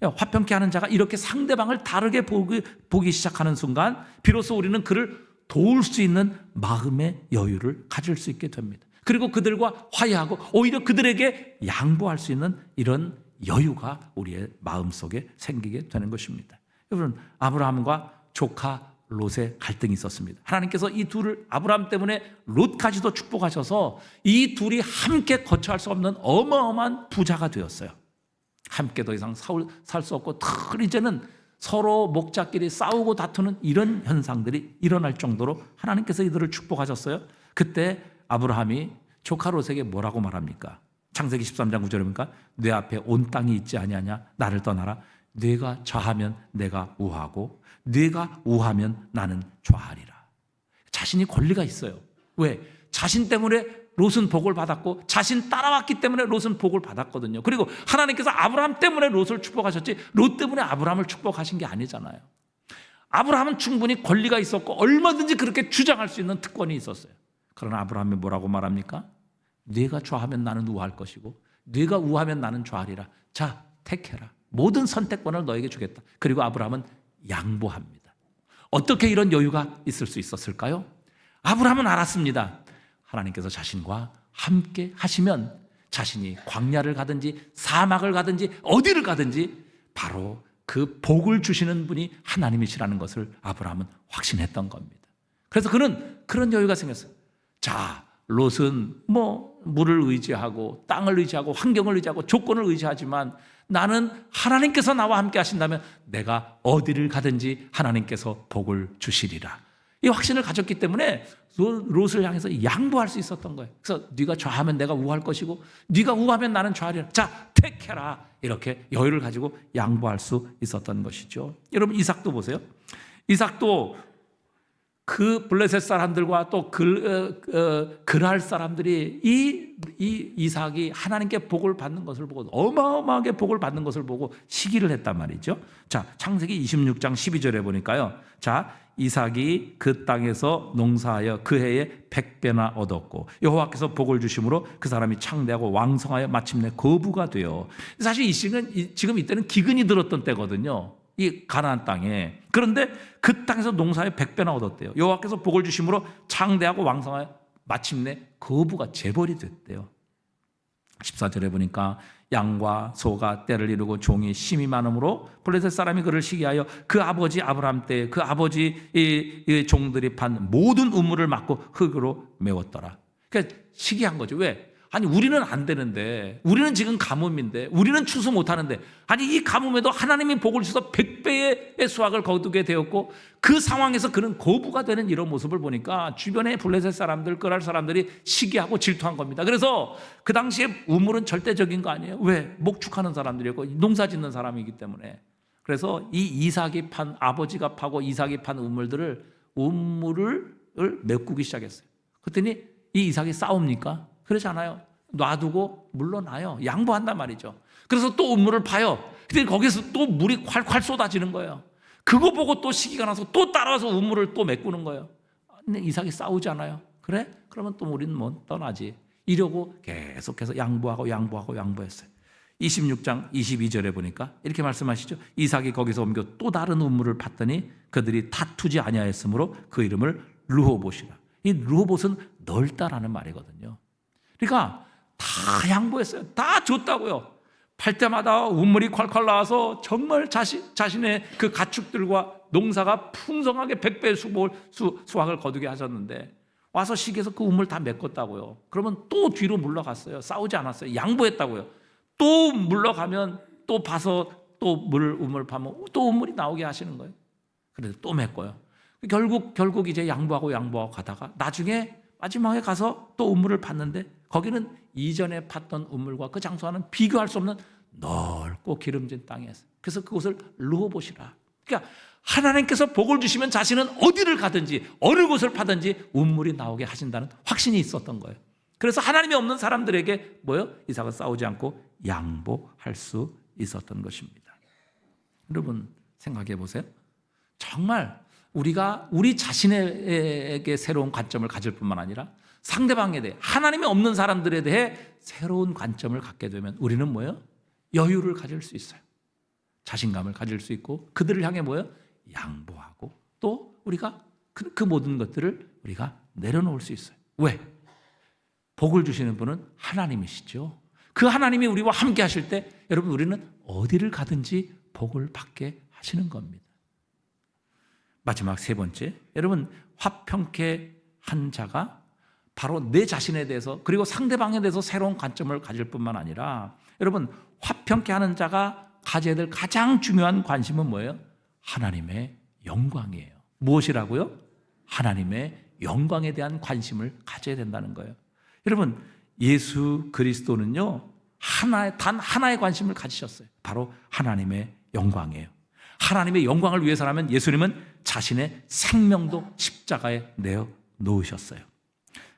화평케 하는 자가 이렇게 상대방을 다르게 보기 시작하는 순간 비로소 우리는 그를 도울 수 있는 마음의 여유를 가질 수 있게 됩니다. 그리고 그들과 화해하고 오히려 그들에게 양보할 수 있는 이런 여유가 우리의 마음속에 생기게 되는 것입니다. 여러분, 아브라함과 조카 롯의 갈등이 있었습니다. 하나님께서 이 둘을 아브라함 때문에 롯까지도 축복하셔서 이 둘이 함께 거처할 수 없는 어마어마한 부자가 되었어요. 함께 더 이상 살 수 없고 이제는 서로 목자끼리 싸우고 다투는 이런 현상들이 일어날 정도로 하나님께서 이들을 축복하셨어요. 그때 아브라함이 조카 롯에게 뭐라고 말합니까? 창세기 13장 9절에 보니까 내 앞에 온 땅이 있지 아니하냐, 나를 떠나라. 네가 좌하면 내가 우하고 네가 우하면 나는 좌하리라. 자신이 권리가 있어요. 왜? 자신 때문에 롯은 복을 받았고 자신 따라왔기 때문에 롯은 복을 받았거든요. 그리고 하나님께서 아브라함 때문에 롯을 축복하셨지 롯 때문에 아브라함을 축복하신 게 아니잖아요. 아브라함은 충분히 권리가 있었고 얼마든지 그렇게 주장할 수 있는 특권이 있었어요. 그러나 아브라함이 뭐라고 말합니까? 네가 좌하면 나는 우할 것이고 네가 우하면 나는 좌하리라. 자, 택해라. 모든 선택권을 너에게 주겠다. 그리고 아브라함은 양보합니다. 어떻게 이런 여유가 있을 수 있었을까요? 아브라함은 알았습니다. 하나님께서 자신과 함께 하시면 자신이 광야를 가든지 사막을 가든지 어디를 가든지 바로 그 복을 주시는 분이 하나님이시라는 것을 아브라함은 확신했던 겁니다. 그래서 그는 그런 여유가 생겼어요. 자, 롯은 물을 의지하고 땅을 의지하고 환경을 의지하고 조건을 의지하지만 나는 하나님께서 나와 함께 하신다면 내가 어디를 가든지 하나님께서 복을 주시리라. 이 확신을 가졌기 때문에 롯을 향해서 양보할 수 있었던 거예요. 그래서 네가 좌하면 내가 우할 것이고 네가 우하면 나는 좌하리라. 자, 택해라. 이렇게 여유를 가지고 양보할 수 있었던 것이죠. 여러분, 이삭도 보세요. 이삭도 그 블레셋 사람들과 또 그랄 사람들이 이 이삭이 하나님께 복을 받는 것을 보고 어마어마하게 복을 받는 것을 보고 시기를 했단 말이죠. 자, 창세기 26장 12절에 보니까요. 자, 이삭이 그 땅에서 농사하여 그 해에 100배나 얻었고 여호와께서 복을 주심으로 그 사람이 창대하고 왕성하여 마침내 거부가 되어. 사실 이 시기는 지금 이때는 기근이 들었던 때거든요. 이 가나안 땅에. 그런데 그 땅에서 농사에 100배나 얻었대요. 여호와께서 복을 주심으로 창대하고 왕성하여 마침내 거부가 재벌이 됐대요. 14절에 보니까 양과 소가 때를 이루고 종이 심이 많음으로 블레셋 사람이 그를 시기하여 그 아버지 아브라함 때 그 아버지 이 종들이 판 모든 우물을 막고 흙으로 메웠더라. 그러니까 시기한 거죠. 왜? 아니, 우리는 안 되는데, 우리는 지금 가뭄인데, 우리는 추수 못하는데, 아니 이 가뭄에도 하나님이 복을 주셔서 100배의 수확을 거두게 되었고 그 상황에서 그는 거부가 되는 이런 모습을 보니까 주변의 블레셋 사람들, 그랄 사람들이 시기하고 질투한 겁니다. 그래서 그 당시에 우물은 절대적인 거 아니에요. 왜? 목축하는 사람들이었고 농사 짓는 사람이기 때문에. 그래서 이 이삭이 판, 아버지가 파고 이삭이 판 우물을 메꾸기 시작했어요. 그랬더니 이 이삭이 싸웁니까? 그러지 않아요. 놔두고 물러나요. 양보한단 말이죠. 그래서 또 우물을 파요. 근데 거기서 또 물이 콸콸 쏟아지는 거예요. 그거 보고 또 시기가 나서 또 따라와서 우물을 또 메꾸는 거예요. 근데 이삭이 싸우지 않아요. 그래? 그러면 또 우리는 뭐 떠나지. 이러고 계속해서 양보했어요. 26장 22절에 보니까 이렇게 말씀하시죠. 이삭이 거기서 옮겨 또 다른 우물을 팠더니 그들이 다투지 아니하였으므로 그 이름을 르호봇이라. 이 르호봇은 넓다라는 말이거든요. 그러니까 다 양보했어요. 다 줬다고요. 팔 때마다 우물이 콸콸 나와서 정말 자신의 그 가축들과 농사가 풍성하게 100배 수확을 거두게 하셨는데 와서 시기에서 그 우물 다 메꿨다고요. 그러면 또 뒤로 물러갔어요. 싸우지 않았어요. 양보했다고요. 또 물러가면 또 봐서 또 우물 파면 또 우물이 나오게 하시는 거예요. 그래서 또 메꿔요. 결국 이제 양보하고 가다가 나중에 마지막에 가서 또 우물을 팠는데 거기는 이전에 팠던 우물과 그 장소와는 비교할 수 없는 넓고 기름진 땅이었어요. 그래서 그곳을 르호봇이라. 그러니까 하나님께서 복을 주시면 자신은 어디를 가든지 어느 곳을 파든지 우물이 나오게 하신다는 확신이 있었던 거예요. 그래서 하나님이 없는 사람들에게 이삭은 싸우지 않고 양보할 수 있었던 것입니다. 여러분 생각해 보세요. 정말 우리가 우리 자신에게 새로운 관점을 가질 뿐만 아니라 상대방에 대해 하나님이 없는 사람들에 대해 새로운 관점을 갖게 되면 우리는 여유를 가질 수 있어요. 자신감을 가질 수 있고 그들을 향해 양보하고 또 우리가 그 모든 것들을 우리가 내려놓을 수 있어요. 왜? 복을 주시는 분은 하나님이시죠. 그 하나님이 우리와 함께 하실 때 여러분 우리는 어디를 가든지 복을 받게 하시는 겁니다. 마지막 세 번째, 여러분 화평케 한 자가 바로 내 자신에 대해서 그리고 상대방에 대해서 새로운 관점을 가질 뿐만 아니라 여러분 화평케 하는 자가 가져야 될 가장 중요한 관심은 뭐예요? 하나님의 영광이에요. 무엇이라고요? 하나님의 영광에 대한 관심을 가져야 된다는 거예요. 여러분 예수 그리스도는요 단 하나의 관심을 가지셨어요. 바로 하나님의 영광이에요. 하나님의 영광을 위해서라면 예수님은 자신의 생명도 십자가에 내어 놓으셨어요.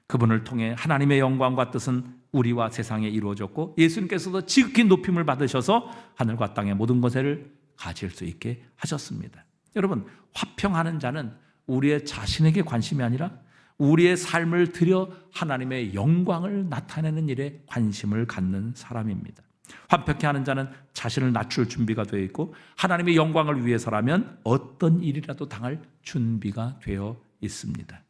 그분을 통해 하나님의 영광과 뜻은 우리와 세상에 이루어졌고 예수님께서도 지극히 높임을 받으셔서 하늘과 땅의 모든 것을 가질 수 있게 하셨습니다. 여러분 화평하는 자는 우리의 자신에게 관심이 아니라 우리의 삶을 들여 하나님의 영광을 나타내는 일에 관심을 갖는 사람입니다. 화평케 하는 자는 자신을 낮출 준비가 되어 있고 하나님의 영광을 위해서라면 어떤 일이라도 당할 준비가 되어 있습니다.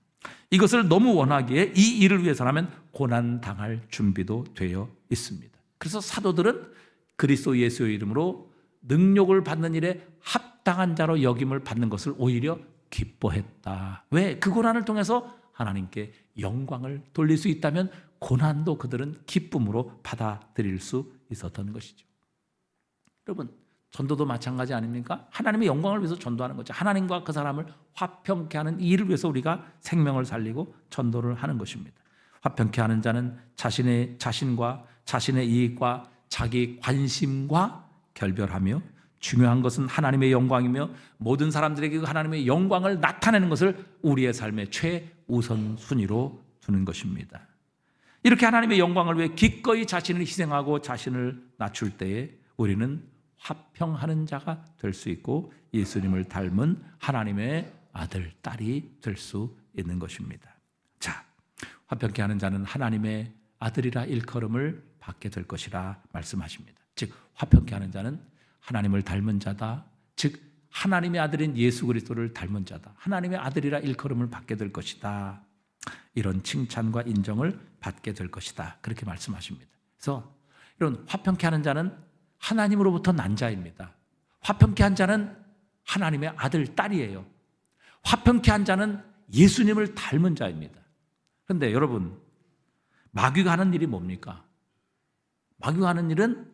이것을 너무 원하기에 이 일을 위해서라면 고난 당할 준비도 되어 있습니다. 그래서 사도들은 그리스도 예수의 이름으로 능력을 받는 일에 합당한 자로 여김을 받는 것을 오히려 기뻐했다. 왜? 그 고난을 통해서 하나님께 영광을 돌릴 수 있다면 고난도 그들은 기쁨으로 받아들일 수 있었던 것이죠. 여러분 전도도 마찬가지 아닙니까? 하나님의 영광을 위해서 전도하는 거죠. 하나님과 그 사람을 화평케 하는 이 일을 위해서 우리가 생명을 살리고 전도를 하는 것입니다. 화평케 하는 자는 자신과 자신의 이익과 자기 관심과 결별하며 중요한 것은 하나님의 영광이며 모든 사람들에게 그 하나님의 영광을 나타내는 것을 우리의 삶의 최우선 순위로 두는 것입니다. 이렇게 하나님의 영광을 위해 기꺼이 자신을 희생하고 자신을 낮출 때에 우리는 화평하는 자가 될 수 있고 예수님을 닮은 하나님의 아들, 딸이 될 수 있는 것입니다. 자, 화평케 하는 자는 하나님의 아들이라 일컬음을 받게 될 것이라 말씀하십니다. 즉 화평케 하는 자는 하나님을 닮은 자다. 즉 하나님의 아들인 예수 그리스도를 닮은 자다. 하나님의 아들이라 일컬음을 받게 될 것이다. 이런 칭찬과 인정을 받게 될 것이다. 그렇게 말씀하십니다. 그래서 이런 화평케 하는 자는 하나님으로부터 난 자입니다. 화평케 한 자는 하나님의 아들, 딸이에요. 화평케 한 자는 예수님을 닮은 자입니다. 그런데 여러분 마귀가 하는 일이 뭡니까? 마귀가 하는 일은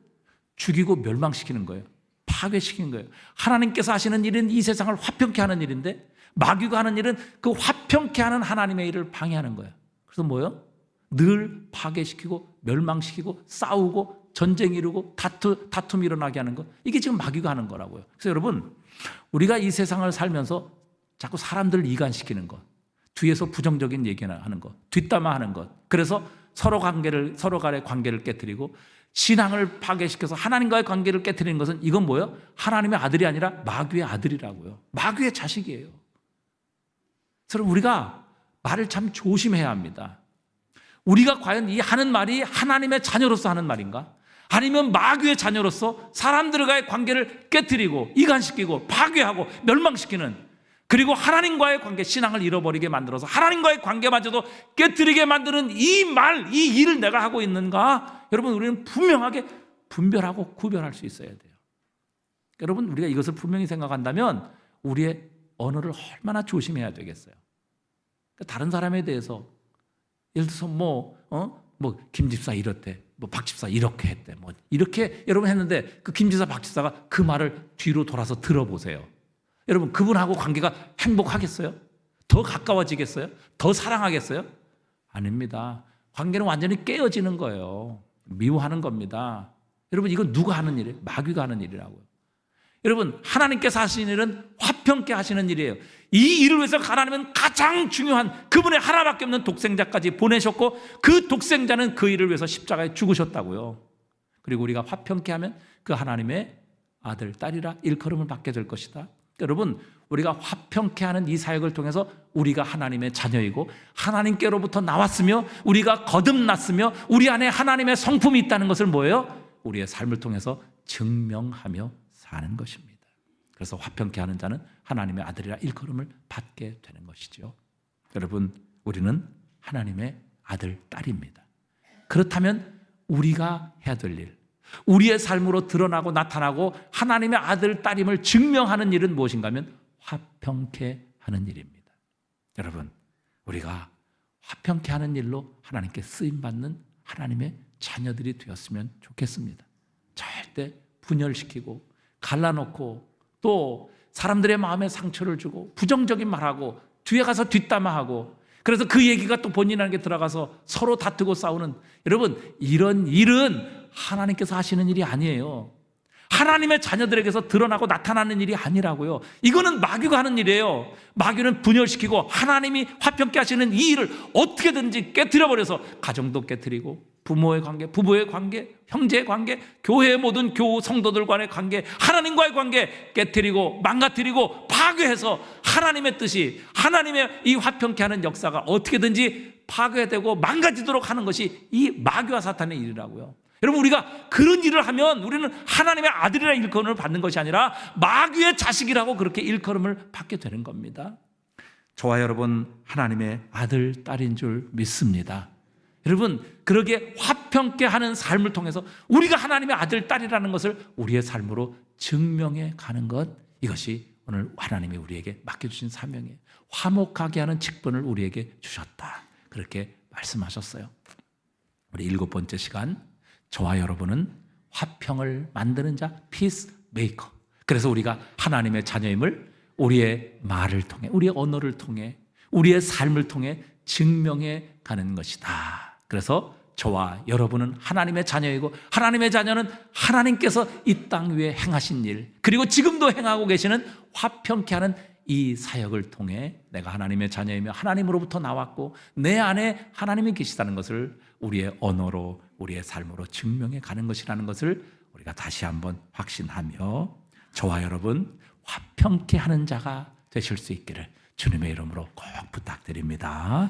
죽이고 멸망시키는 거예요. 파괴시키는 거예요. 하나님께서 하시는 일은 이 세상을 화평케 하는 일인데 마귀가 하는 일은 그 화평케 하는 하나님의 일을 방해하는 거예요. 그래서 뭐예요? 늘 파괴시키고 멸망시키고 싸우고 전쟁 이루고 다툼 일어나게 하는 거. 이게 지금 마귀가 하는 거라고요. 그래서 여러분 우리가 이 세상을 살면서 자꾸 사람들을 이간시키는 것, 뒤에서 부정적인 얘기나 하는 것, 뒷담화하는 것. 그래서 서로 간의 관계를 깨뜨리고 신앙을 파괴시켜서 하나님과의 관계를 깨뜨리는 것은 이건 뭐예요? 하나님의 아들이 아니라 마귀의 아들이라고요. 마귀의 자식이에요. 그래서 우리가 말을 참 조심해야 합니다. 우리가 과연 이 하는 말이 하나님의 자녀로서 하는 말인가? 아니면 마귀의 자녀로서 사람들과의 관계를 깨뜨리고 이간시키고 파괴하고 멸망시키는, 그리고 하나님과의 관계, 신앙을 잃어버리게 만들어서 하나님과의 관계마저도 깨뜨리게 만드는 이 일을 내가 하고 있는가? 여러분, 우리는 분명하게 분별하고 구별할 수 있어야 돼요. 여러분, 우리가 이것을 분명히 생각한다면 우리의 언어를 얼마나 조심해야 되겠어요. 다른 사람에 대해서 예를 들어서 김 집사 이렇대, 박 집사 이렇게 했대, 이렇게 여러분 했는데 그 김 집사, 박 집사가 그 말을 뒤로 돌아서 들어보세요. 여러분, 그분하고 관계가 행복하겠어요? 더 가까워지겠어요? 더 사랑하겠어요? 아닙니다. 관계는 완전히 깨어지는 거예요. 미워하는 겁니다. 여러분, 이건 누가 하는 일이에요? 마귀가 하는 일이라고요. 여러분, 하나님께서 하시는 일은 화평케 하시는 일이에요. 이 일을 위해서 하나님은 가장 중요한 그분의 하나밖에 없는 독생자까지 보내셨고, 그 독생자는 그 일을 위해서 십자가에 죽으셨다고요. 그리고 우리가 화평케 하면 그 하나님의 아들, 딸이라 일컬음을 받게 될 것이다. 여러분, 우리가 화평케 하는 이 사역을 통해서 우리가 하나님의 자녀이고 하나님께로부터 나왔으며 우리가 거듭났으며 우리 안에 하나님의 성품이 있다는 것을 뭐예요? 우리의 삶을 통해서 증명하며 사는 것입니다. 그래서 화평케 하는 자는 하나님의 아들이라 일컬음을 받게 되는 것이죠. 여러분, 우리는 하나님의 아들, 딸입니다. 그렇다면 우리가 해야 될 일, 우리의 삶으로 드러나고 나타나고 하나님의 아들, 딸임을 증명하는 일은 무엇인가 하면 화평케 하는 일입니다. 여러분, 우리가 화평케 하는 일로 하나님께 쓰임받는 하나님의 자녀들이 되었으면 좋겠습니다. 절대 분열시키고 갈라놓고 또 사람들의 마음에 상처를 주고 부정적인 말하고 뒤에 가서 뒷담화하고, 그래서 그 얘기가 또 본인에게 들어가서 서로 다투고 싸우는, 여러분, 이런 일은 하나님께서 하시는 일이 아니에요. 하나님의 자녀들에게서 드러나고 나타나는 일이 아니라고요. 이거는 마귀가 하는 일이에요. 마귀는 분열시키고 하나님이 화평케 하시는 이 일을 어떻게든지 깨트려버려서 가정도 깨트리고 부모의 관계, 부부의 관계, 형제의 관계, 교회의 모든 성도들 간의 관계, 하나님과의 관계 깨트리고 망가뜨리고 파괴해서 하나님의 뜻이, 하나님의 이 화평케 하는 역사가 어떻게든지 파괴되고 망가지도록 하는 것이 이 마귀와 사탄의 일이라고요. 여러분, 우리가 그런 일을 하면 우리는 하나님의 아들이라 일컬음을 받는 것이 아니라 마귀의 자식이라고 그렇게 일컬음을 받게 되는 겁니다. 저와 여러분 하나님의 아들, 딸인 줄 믿습니다. 여러분, 그러게 화평케 하는 삶을 통해서 우리가 하나님의 아들, 딸이라는 것을 우리의 삶으로 증명해 가는 것, 이것이 오늘 하나님이 우리에게 맡겨주신 사명이에요. 화목하게 하는 직분을 우리에게 주셨다, 그렇게 말씀하셨어요. 우리 7번째 시간, 저와 여러분은 화평을 만드는 자, 피스메이커. 그래서 우리가 하나님의 자녀임을 우리의 말을 통해, 우리의 언어를 통해, 우리의 삶을 통해 증명해 가는 것이다. 그래서 저와 여러분은 하나님의 자녀이고 하나님의 자녀는 하나님께서 이 땅 위에 행하신 일, 그리고 지금도 행하고 계시는 화평케 하는 이 사역을 통해 내가 하나님의 자녀이며 하나님으로부터 나왔고 내 안에 하나님이 계시다는 것을 우리의 언어로, 우리의 삶으로 증명해 가는 것이라는 것을 우리가 다시 한번 확신하며 저와 여러분 화평케 하는 자가 되실 수 있기를 주님의 이름으로 꼭 부탁드립니다.